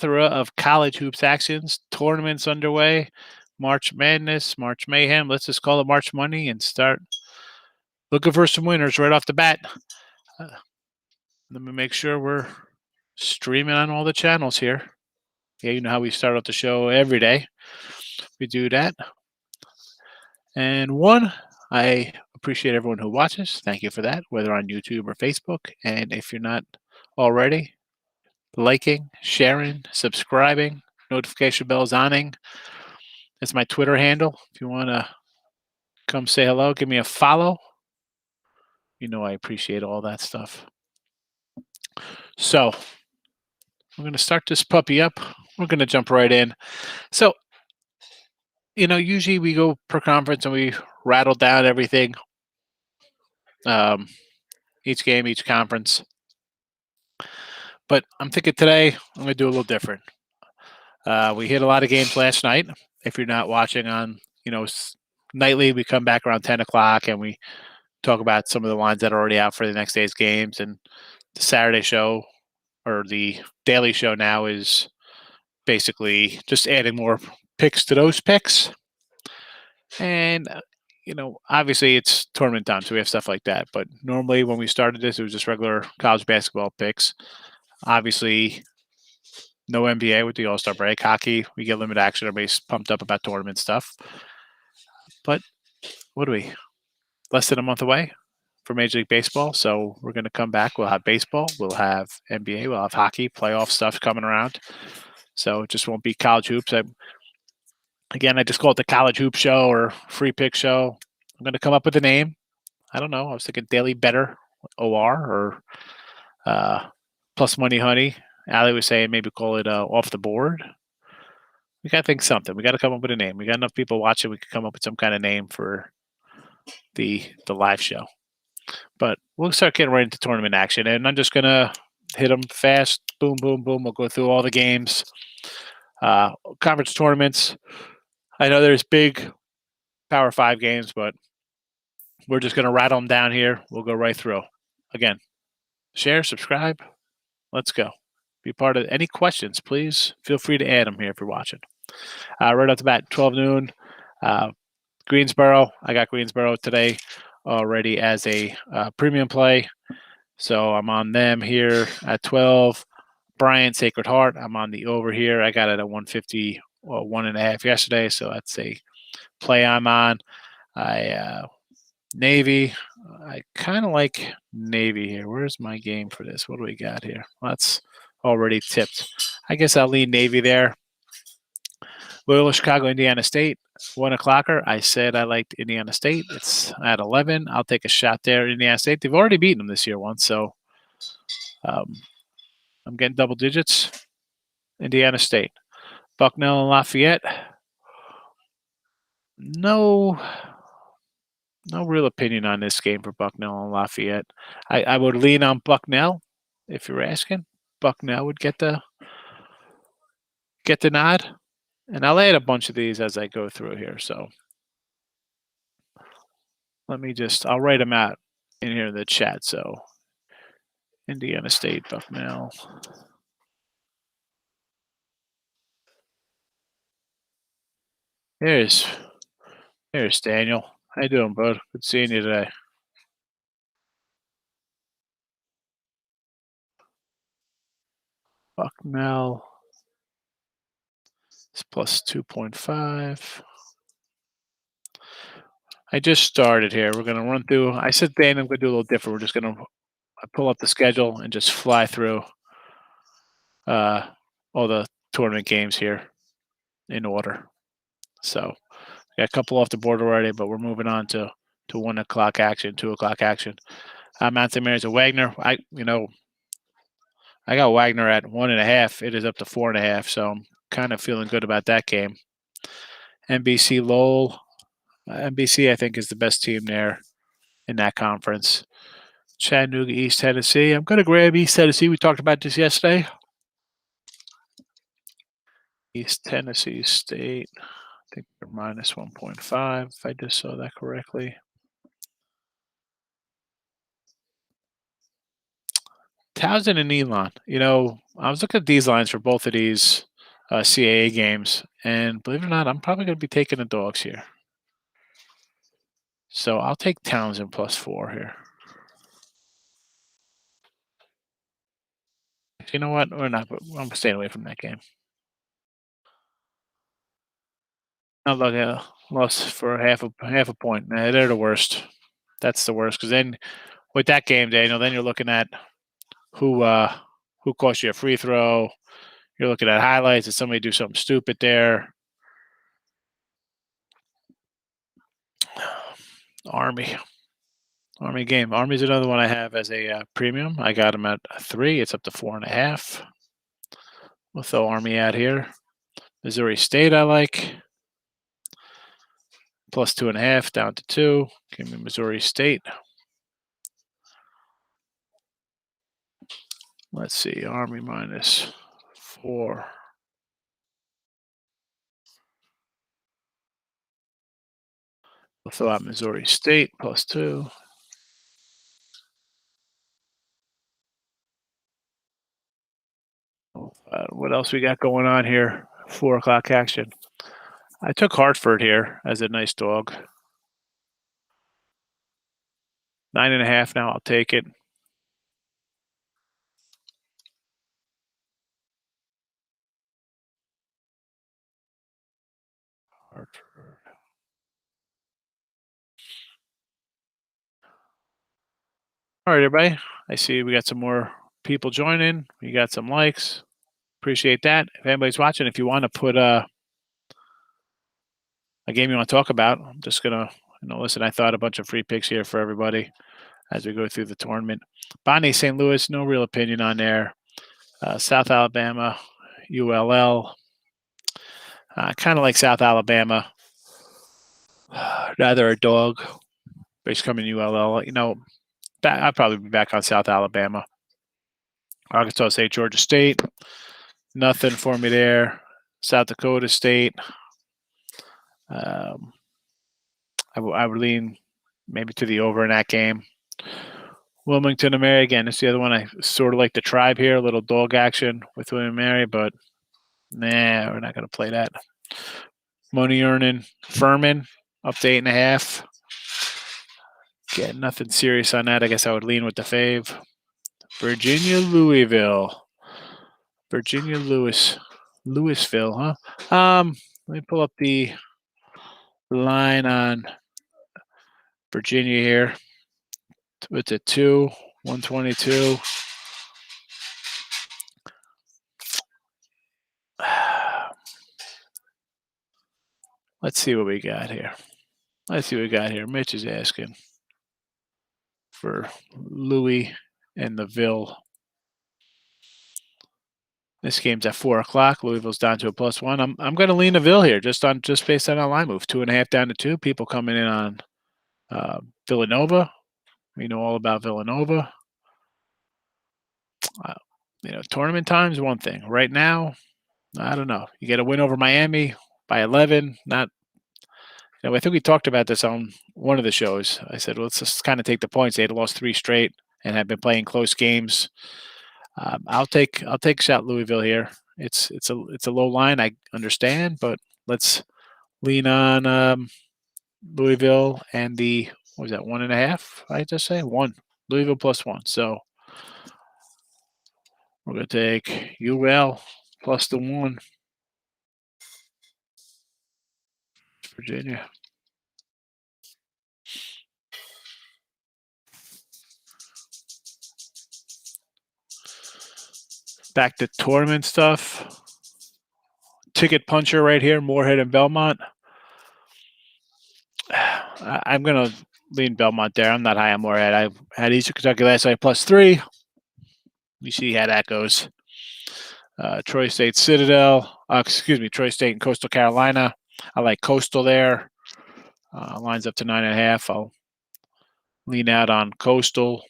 plethora of college hoops actions, tournaments underway, March Madness, March Mayhem. Let's just call it March Money and start looking for some winners right off the bat. Uh, Let me make sure we're streaming on all the channels here. Yeah, you know how we start off the show every day. We do that. And one, I appreciate everyone who watches. Thank you for that, whether on YouTube or Facebook. And if you're not already, liking, sharing, subscribing, notification bells oning. That's my Twitter handle. If you want to come say hello, give me a follow. You know I appreciate all that stuff. So we're going to start this puppy up. We're going to jump right in. So, usually we go per conference and we rattle down everything, each game, each conference. But I'm thinking today I'm going to do a little different. We hit a lot of games last night. If you're not watching on, nightly, we come back around 10 o'clock and we talk about some of the lines that are already out for the next day's games. And the Saturday show or the daily show now is basically just adding more picks to those picks. And, obviously it's tournament time, so we have stuff like that. But normally when we started this, it was just regular college basketball picks. Obviously, no NBA with the All-Star break. Hockey, we get limited action. Everybody's pumped up about tournament stuff. But what are we? Less than a month away for Major League Baseball. So we're going to come back. We'll have baseball. We'll have NBA. We'll have hockey, playoff stuff coming around. So it just won't be college hoops. I just call it the College Hoop Show or Free Pick Show. I'm going to come up with a name. I don't know. I was thinking Daily Better OR or Plus Money Honey. Allie was saying maybe call it Off the Board. We got to think something. We got to come up with a name. We got enough people watching. We could come up with some kind of name for the live show. But we'll start getting right into tournament action, and I'm just gonna hit them fast. Boom, boom, boom. We'll go through all the games. Conference tournaments. I know there's big Power 5 games, but we're just gonna rattle them down here. We'll go right through. Again, share, subscribe. Let's go. Be part of any questions, please. Feel free to add them here if you're watching. Right off the bat, 12 noon. Greensboro. I got Greensboro today already as a premium play. So I'm on them here at 12. Bryant, Sacred Heart. I'm on the over here. I got it at 150, 1.5 yesterday. So that's a play I'm on. Navy. I kind of like Navy here. Where's my game for this? What do we got here? Well, that's already tipped. I guess I'll lean Navy there. Loyola Chicago, Indiana State, 1 o'clocker. I said I liked Indiana State. It's at 11. I'll take a shot there. Indiana State. They've already beaten them this year once, so I'm getting double digits. Indiana State. Bucknell and Lafayette. No real opinion on this game for Bucknell and Lafayette. I would lean on Bucknell if you're asking. Bucknell would get the nod. And I'll add a bunch of these as I go through here. So I'll write them out in here in the chat. So Indiana State, Bucknell. There's Daniel. How you doing, bud? Good seeing you today. Bucknell is plus 2.5. I just started here. We're going to run through. I said, Dan, I'm going to do a little different. We're just going to pull up the schedule and just fly through all the tournament games here in order. So got a couple off the board already, but we're moving on to 1 o'clock action, 2 o'clock action. Mount St. Mary's at Wagner. I got Wagner at 1.5. It is up to 4.5, so I'm kind of feeling good about that game. NBC Lowell. NBC, I think, is the best team there in that conference. Chattanooga, East Tennessee. I'm going to grab East Tennessee. We talked about this yesterday. East Tennessee State. I think they're minus 1.5, if I just saw that correctly. Townsend and Elon. I was looking at these lines for both of these CAA games, and believe it or not, I'm probably going to be taking the dogs here. So I'll take Townsend +4 here. You know what? We're not. I'm staying away from that game. I'll look at loss for half a point. Nah, they're the worst. That's the worst because then with that game, Daniel, then you're looking at who cost you a free throw. You're looking at highlights. Did somebody do something stupid there? Army game. Army's another one I have as a premium. I got them at 3. It's up to 4.5. We'll throw Army out here. Missouri State I like. +2.5 down to 2. Give me Missouri State. Let's see. Army -4. We'll throw out Missouri State +2. What else we got going on here? 4 o'clock action. I took Hartford here as a nice dog. 9.5 now. I'll take it. Hartford. All right, everybody. I see we got some more people joining. We got some likes. Appreciate that. If anybody's watching, if you want to put a game you want to talk about, I'm just gonna listen. I thought a bunch of free picks here for everybody as we go through the tournament. Bonnie St. Louis, no real opinion on there. South Alabama, ULL. Kind of like South Alabama. Rather a dog. But he's coming ULL. I'll probably be back on South Alabama. Arkansas State, Georgia State. Nothing for me there. South Dakota State. I would lean maybe to the over in that game. Wilmington and Mary, again, it's the other one. I sort of like the tribe here, a little dog action with William and Mary, but nah, we're not going to play that. Money earning Furman up to 8.5. Yeah, nothing serious on that. I guess I would lean with the fave. Virginia, Louisville. Louisville, huh? Let me pull up the line on Virginia here. It's a 2, 122. Let's see what we got here. Mitch is asking for Louis and the Ville. This game's at 4 o'clock. Louisville's down to a +1. I'm going to lean the Ville here just based on a line move. 2.5 down to 2. People coming in on Villanova. We know all about Villanova. Tournament time is one thing. Right now, I don't know. You get a win over Miami by 11. I think we talked about this on one of the shows. I said, well, let's just kind of take the points. They had lost 3 straight and have been playing close games. I'll take shot Louisville here. It's a low line. I understand, but let's lean on Louisville and the 1.5? I just say 1. Louisville +1. So we're gonna take UL plus the 1. Virginia. Back to tournament stuff. Ticket puncher right here, Moorhead and Belmont. I'm going to lean Belmont there. I'm not high on Moorhead. I had Eastern Kentucky last night +3. We see how that goes. Troy State Citadel. Troy State and Coastal Carolina. I like Coastal there. Lines up to 9.5. I'll lean out on Coastal.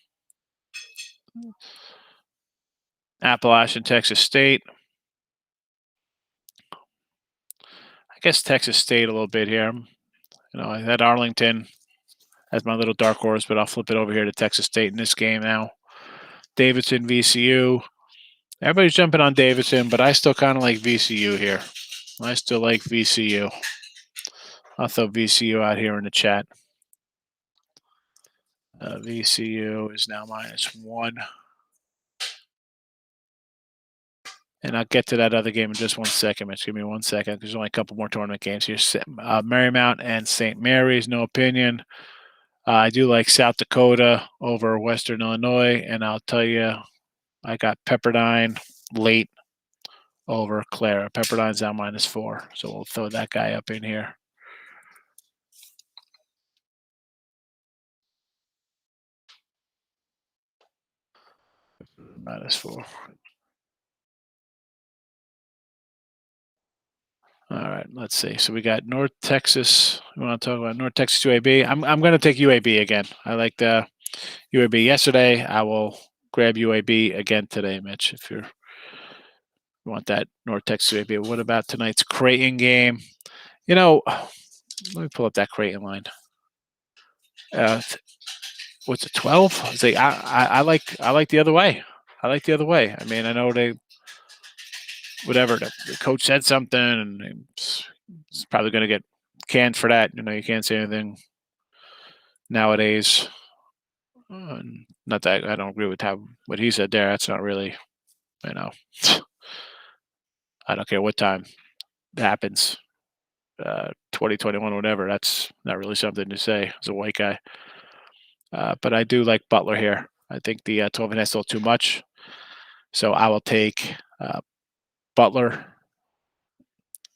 Appalachian, Texas State. I guess Texas State a little bit here. I had Arlington as my little dark horse, but I'll flip it over here to Texas State in this game now. Davidson, VCU. Everybody's jumping on Davidson, but I still kind of like VCU here. I still like VCU. I'll throw VCU out here in the chat. VCU is now -1. And I'll get to that other game in just 1 second, Mitch. Give me 1 second. There's only a couple more tournament games here. Marymount and St. Mary's, no opinion. I do like South Dakota over Western Illinois, and I'll tell you, I got Pepperdine late over Clara. Pepperdine's now -4, so we'll throw that guy up in here. -4. All right, let's see. So we got North Texas. We want to talk about North Texas UAB. I'm going to take UAB again. I like the UAB yesterday. I will grab UAB again today, Mitch, if you want that North Texas UAB. What about tonight's Creighton game? You know, let me pull up that Creighton line. What's it, 12? It's like, I like the other way. I like the other way. I mean, I know the coach said something, and it's probably going to get canned for that. You know, you can't say anything nowadays. Not that I don't agree with what he said there. That's not really, you know, I don't care what time it happens, 2021, whatever. That's not really something to say as a white guy. But I do like Butler here. I think the 12 and a half is still too much. So I will take Butler.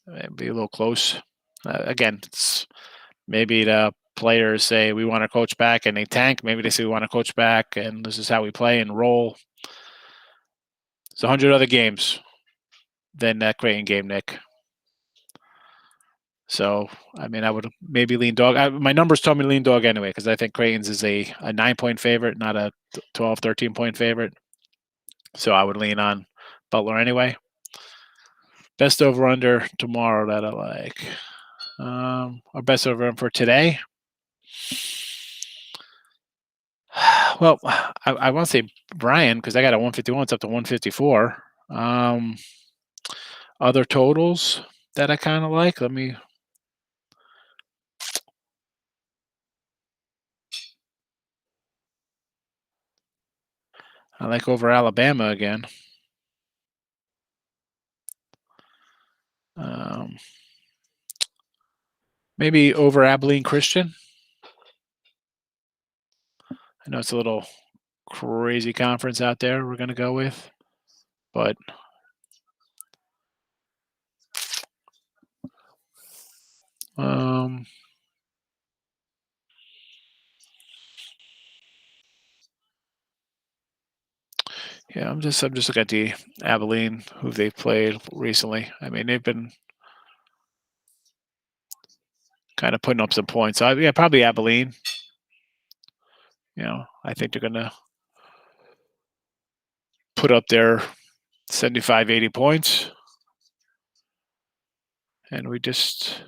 It'd be a little close. Again, it's maybe the players say we want our coach back and they tank. Maybe they say we want a coach back and this is how we play and roll. There's 100 other games than that Creighton game, Nick. So, I mean, I would maybe lean dog. My numbers told me to lean dog anyway because I think Creighton's is a 9-point favorite, not a 12, 13-point favorite. So I would lean on Butler anyway. Best over-under tomorrow that I like. Our best over-under for today. Well, I want to say Brian because I got a 151. It's up to 154. Other totals that I kind of like. Let me. I like over Alabama again. Maybe over Abilene Christian. I know it's a little crazy conference out there we're going to go with, but yeah, I'm just looking at the Abilene who they've played recently. I mean, they've been kind of putting up some points. So yeah, probably Abilene. You know, I think they're going to put up their 75, 80 points. And we just,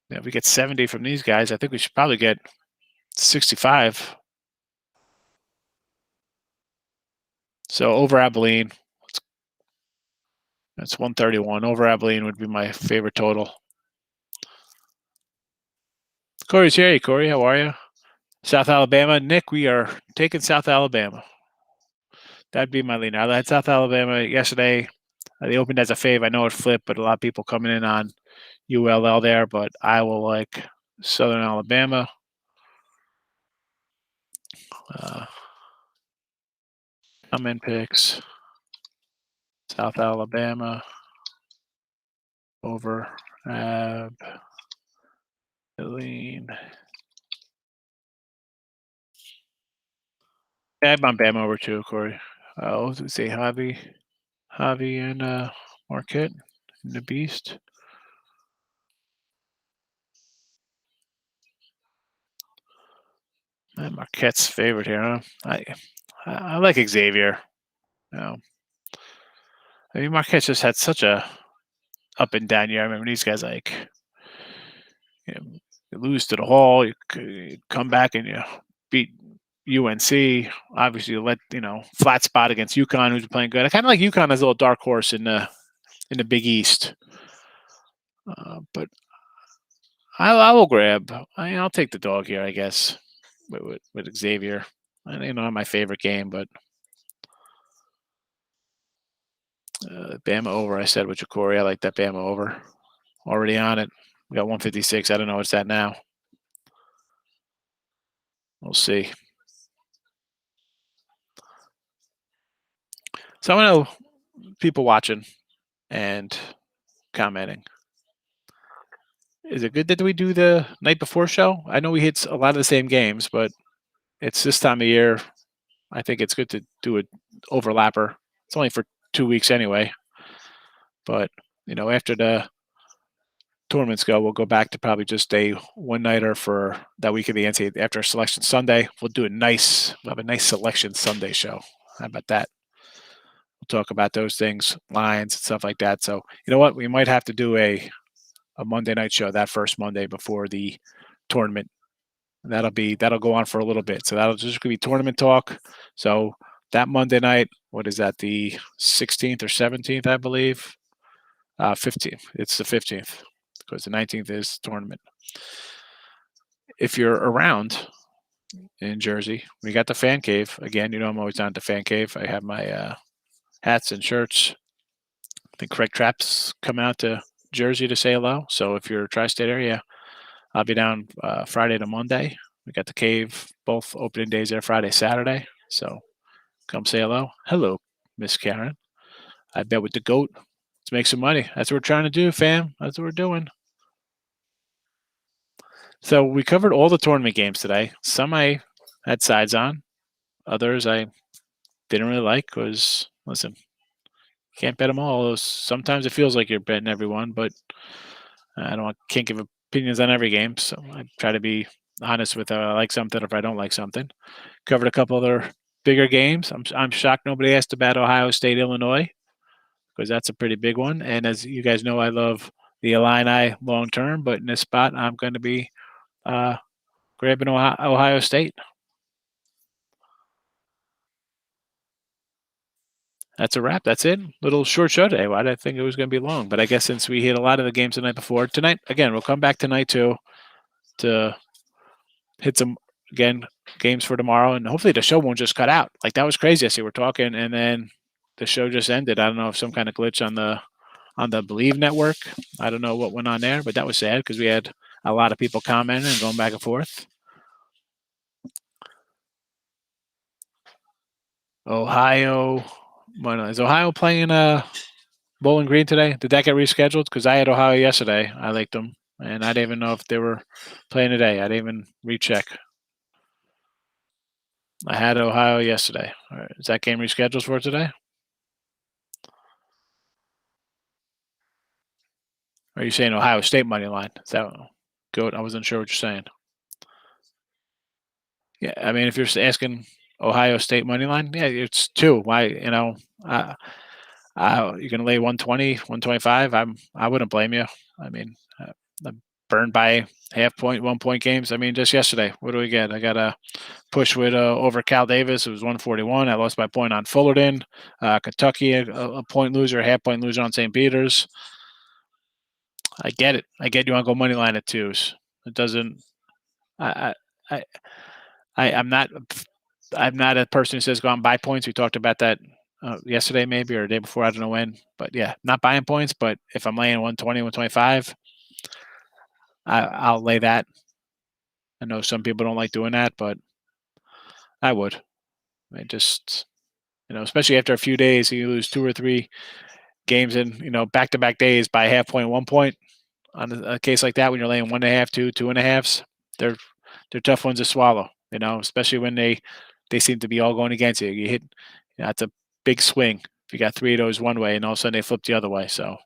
if we get 70 from these guys, I think we should probably get 65. So over Abilene, that's 131. Over Abilene would be my favorite total. Corey's here. Hey, Corey, how are you? South Alabama. Nick, we are taking South Alabama. That'd be my lean. I had South Alabama yesterday. They opened as a fave. I know it flipped, but a lot of people coming in on ULL there. But I will like Southern Alabama. Comment picks. South Alabama over Abilene. Yeah, I'm on Bama over too, Corey. What we say? Javi and Marquette and the Beast. Marquette's favorite here, huh? I like Xavier. You know, I mean, Marquette just had such a up and down year. I remember these guys like, you lose to the Hall, you come back and you beat UNC. Obviously, flat spot against UConn, who's playing good. I kind of like UConn as a little dark horse in the Big East. But I will grab. I'll take the dog here, I guess, with Xavier. Not my favorite game, but Bama over. I said with Ja'Cory. I like that Bama over. Already on it. We got 156. I don't know what's that now. We'll see. So I know people watching and commenting. Is it good that we do the night before show? I know we hit a lot of the same games, but it's this time of year. I think it's good to do an overlapper. It's only for 2 weeks anyway. But, after the tournaments go, we'll go back to probably just a one-nighter for that week of the NCAA. After Selection Sunday, we'll have a nice Selection Sunday show. How about that? We'll talk about those things, lines, and stuff like that. So, you know what? We might have to do a Monday night show that first Monday before the tournament. That'll go on for a little bit. So that'll just be tournament talk. So that Monday night, what is that? The 16th or 17th, I believe. 15th. It's the 15th because the 19th is tournament. If you're around in Jersey, we got the Fan Cave again. I'm always down at the Fan Cave. I have my hats and shirts. I think Craig Trapp's come out to Jersey to say hello. So if you're tri-state area, I'll be down Friday to Monday. We got the Cave, both opening days there, Friday, Saturday. So come say hello. Hello, Miss Karen. I bet with the GOAT, let's make some money. That's what we're trying to do, fam. That's what we're doing. So we covered all the tournament games today. Some I had sides on. Others I didn't really like because, listen, can't bet them all. Sometimes it feels like you're betting everyone, but can't give opinions on every game. So I try to be honest with if I like something or if I don't like something. Covered a couple other bigger games. I'm shocked nobody asked about Ohio State, Illinois, because that's a pretty big one. And as you guys know, I love the Illini long term, but in this spot, I'm going to be grabbing Ohio State. That's a wrap. That's it. Little short show today. Why did I think it was going to be long? But I guess since we hit a lot of the games the night before, tonight, again, we'll come back tonight too to hit some, again, games for tomorrow. And hopefully the show won't just cut out. Like that was crazy. I see we're talking and then the show just ended. I don't know if some kind of glitch on the Believe network. I don't know what went on there, but that was sad because we had a lot of people commenting and going back and forth. Ohio. Is Ohio playing Bowling Green today? Did that get rescheduled? Because I had Ohio yesterday. I liked them, and I didn't even know if they were playing today. I didn't even recheck. I had Ohio yesterday. All right. Is that game rescheduled for today? Or are you saying Ohio State money line? Is that good? I wasn't sure what you're saying. Yeah, I mean, if you're asking Ohio State money line, yeah, it's 2. Why, you're going to lay 120, 125. I wouldn't blame you. I mean, I'm burned by half point, 1 point games. I mean, just yesterday, what do we get? I got a push with over Cal Davis. It was 141. I lost by point on Fullerton. Kentucky, a point loser, a half point loser on St. Peter's. I get it. I get you want to go money line at 2s. It doesn't. I'm not a person who says go out and buy points. We talked about that yesterday maybe or the day before. I don't know when. But, yeah, not buying points. But if I'm laying 120, 125, I'll lay that. I know some people don't like doing that, but I would. I just, especially after a few days, you lose 2 or 3 games in, back-to-back days by half point, 1 point. On a case like that, when you're laying 1.5, 2, 2.5s, they're tough ones to swallow. Especially when they seem to be all going against you. You hit, that's a big swing. If you got 3 of those one way, and all of a sudden they flip the other way. So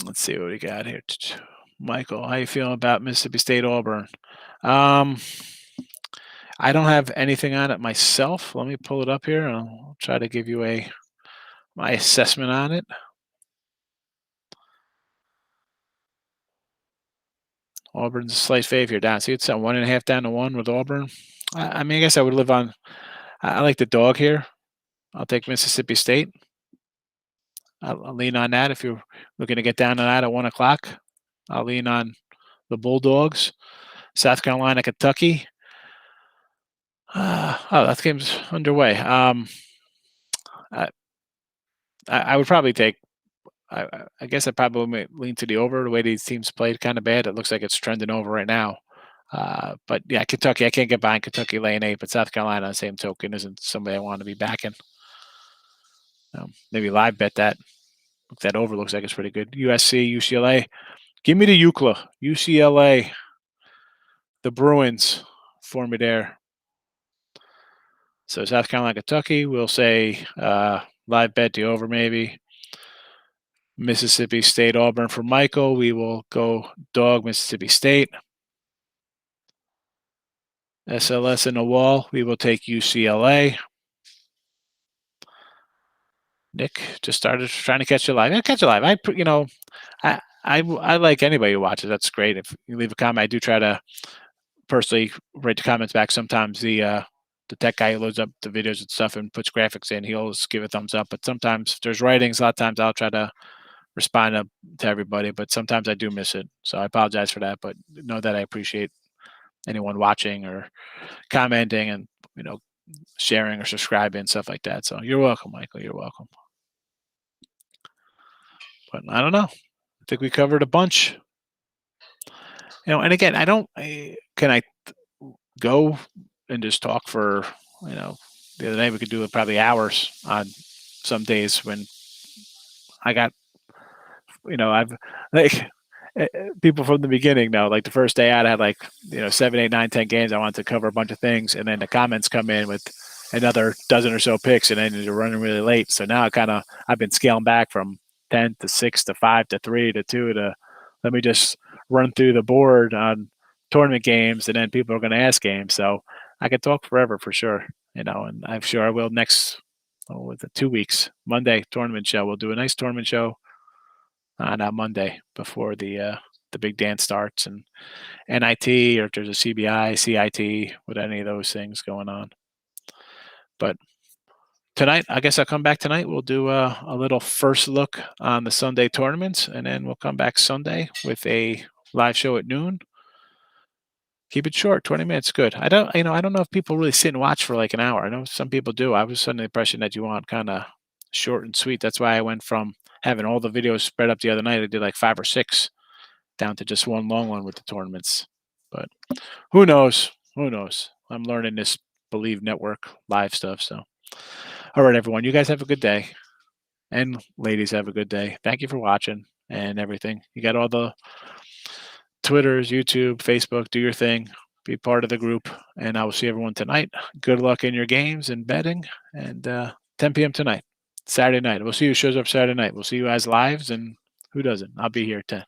let's see what we got here. Michael, how you feeling about Mississippi State Auburn? I don't have anything on it myself. Let me pull it up here. I'll try to give you my assessment on it. Auburn's a slight fave here down. See, it's at 1.5 down to 1 with Auburn. I mean, I guess I would live on. I like the dog here. I'll take Mississippi State. I'll lean on that if you're looking to get down to that at 1 o'clock. I'll lean on the Bulldogs. South Carolina, Kentucky. That game's underway. I would probably take. I guess I probably might lean to the over. The way these teams played, kind of bad. It looks like it's trending over right now. But yeah, Kentucky. I can't get behind Kentucky laying 8, but South Carolina, on the same token, isn't somebody I want to be backing. Maybe live bet that. That over looks like it's pretty good. USC, UCLA. Give me the UCLA, UCLA. The Bruins for me there. So South Carolina, Kentucky. We'll say live bet the over maybe. Mississippi State, Auburn for Michael. We will go dog Mississippi State. SLS in the wall. We will take UCLA. Nick just started trying to catch you live. Yeah, catch you live. I like anybody who watches. That's great. If you leave a comment, I do try to personally write the comments back. Sometimes the tech guy who loads up the videos and stuff and puts graphics in, he'll just give a thumbs up. But sometimes if there's writings, a lot of times I'll try to respond to everybody, but sometimes I do miss it. So I apologize for that, but know that I appreciate anyone watching or commenting and, sharing or subscribing, stuff like that. So you're welcome, Michael. You're welcome. But I don't know. I think we covered a bunch. And again, can I go and just talk for, the other day we could do it probably hours on some days when I got, I've like people from the beginning know, like the first day out, I had like, 7, 8, 9, 10 games. I wanted to cover a bunch of things. And then the comments come in with another dozen or so picks and then you're running really late. So now I've been scaling back from 10 to 6 to 5 to 3 to 2 to let me just run through the board on tournament games and then people are going to ask games. So I could talk forever for sure, and I'm sure I will next, with 2 weeks, Monday tournament show. We'll do a nice tournament show on Monday before the big dance starts and NIT, or if there's a CBI, CIT, with any of those things going on. But tonight, I guess I'll come back tonight. We'll do a little first look on the Sunday tournaments, and then we'll come back Sunday with a live show at noon. Keep it short, 20 minutes, good. I don't know if people really sit and watch for like an hour. I know some people do. I was under the impression that you want kind of short and sweet. That's why I went from having all the videos spread up the other night. I did like 5 or 6 down to just one long one with the tournaments. But who knows? Who knows? I'm learning this Believe Network live stuff. So, all right, everyone, you guys have a good day. And ladies, have a good day. Thank you for watching and everything. You got all the Twitters, YouTube, Facebook. Do your thing. Be part of the group. And I will see everyone tonight. Good luck in your games and betting. And 10 p.m. tonight, Saturday night. We'll see who shows up Saturday night. We'll see you guys lives, and who doesn't. I'll be here at 10.